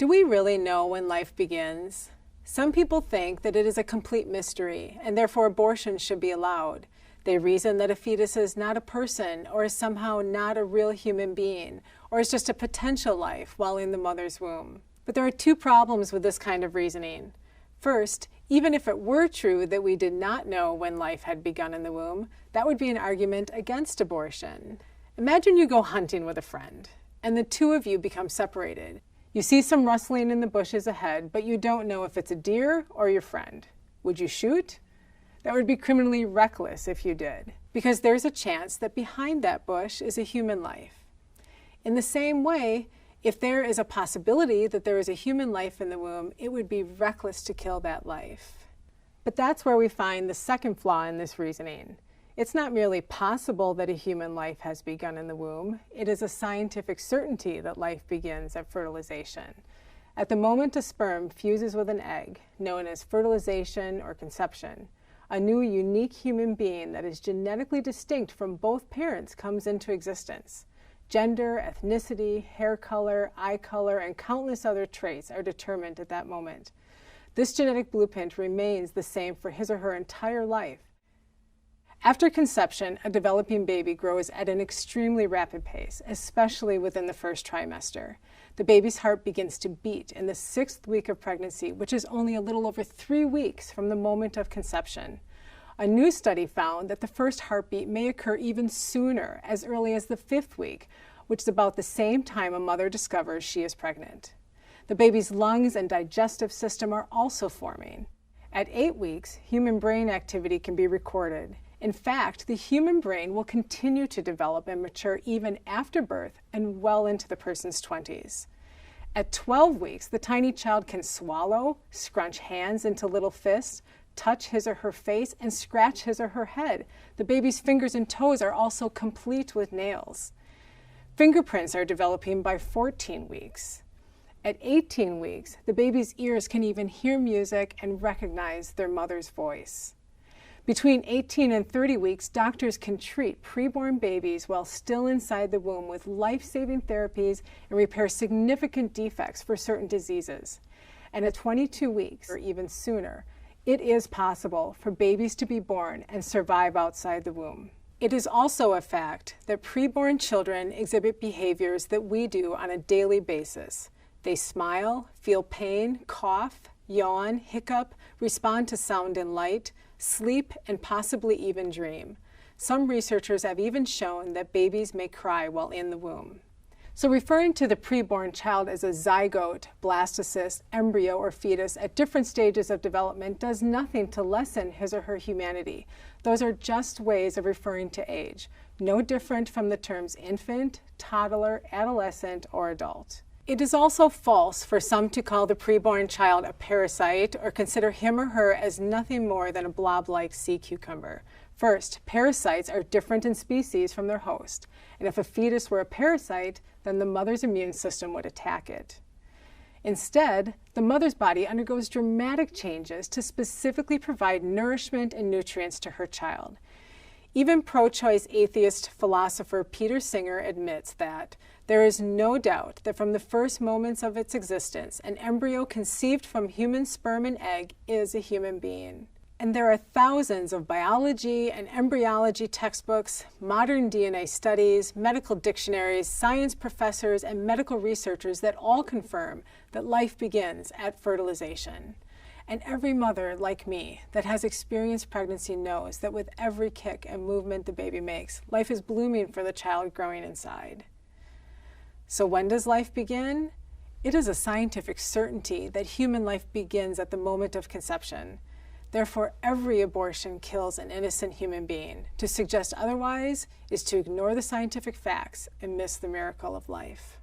Do we really know when life begins? Some people think that it is a complete mystery, and therefore abortion should be allowed. They reason that a fetus is not a person, or is somehow not a real human being, or is just a potential life while in the mother's womb. But there are two problems with this kind of reasoning. First, even if it were true that we did not know when life had begun in the womb, that would be an argument against abortion. Imagine you go hunting with a friend, and the two of you become separated. You see some rustling in the bushes ahead, but you don't know if it's a deer or your friend. Would you shoot? That would be criminally reckless if you did, because there's a chance that behind that bush is a human life. In the same way, if there is a possibility that there is a human life in the womb, it would be reckless to kill that life. But that's where we find the second flaw in this reasoning. It's not merely possible that a human life has begun in the womb. It is a scientific certainty that life begins at fertilization. At the moment a sperm fuses with an egg, known as fertilization or conception, a new unique human being that is genetically distinct from both parents comes into existence. Gender, ethnicity, hair color, eye color, and countless other traits are determined at that moment. This genetic blueprint remains the same for his or her entire life. After conception, a developing baby grows at an extremely rapid pace, especially within the first trimester. The baby's heart begins to beat in the 6th week of pregnancy, which is only a little over 3 weeks from the moment of conception. A new study found that the first heartbeat may occur even sooner, as early as the 5th week, which is about the same time a mother discovers she is pregnant. The baby's lungs and digestive system are also forming. At 8 weeks, human brain activity can be recorded. In fact, the human brain will continue to develop and mature even after birth and well into the person's 20s. At 12 weeks, the tiny child can swallow, scrunch hands into little fists, touch his or her face, and scratch his or her head. The baby's fingers and toes are also complete with nails. Fingerprints are developing by 14 weeks. At 18 weeks, the baby's ears can even hear music and recognize their mother's voice. Between 18 and 30 weeks, doctors can treat preborn babies while still inside the womb with life-saving therapies and repair significant defects for certain diseases. And at 22 weeks, or even sooner, it is possible for babies to be born and survive outside the womb. It is also a fact that preborn children exhibit behaviors that we do on a daily basis. They smile, feel pain, cough, yawn, hiccup, respond to sound and light, sleep, and possibly even dream. Some researchers have even shown that babies may cry while in the womb. So referring to the preborn child as a zygote, blastocyst, embryo, or fetus at different stages of development does nothing to lessen his or her humanity. Those are just ways of referring to age, no different from the terms infant, toddler, adolescent, or adult. It is also false for some to call the preborn child a parasite or consider him or her as nothing more than a blob-like sea cucumber. First, parasites are different in species from their host, and if a fetus were a parasite, then the mother's immune system would attack it. Instead, the mother's body undergoes dramatic changes to specifically provide nourishment and nutrients to her child. Even pro-choice atheist philosopher Peter Singer admits that there is no doubt that from the first moments of its existence, an embryo conceived from human sperm and egg is a human being. And there are thousands of biology and embryology textbooks, modern DNA studies, medical dictionaries, science professors, and medical researchers that all confirm that life begins at fertilization. And every mother, like me, that has experienced pregnancy knows that with every kick and movement the baby makes, life is blooming for the child growing inside. So when does life begin? It is a scientific certainty that human life begins at the moment of conception. Therefore, every abortion kills an innocent human being. To suggest otherwise is to ignore the scientific facts and miss the miracle of life.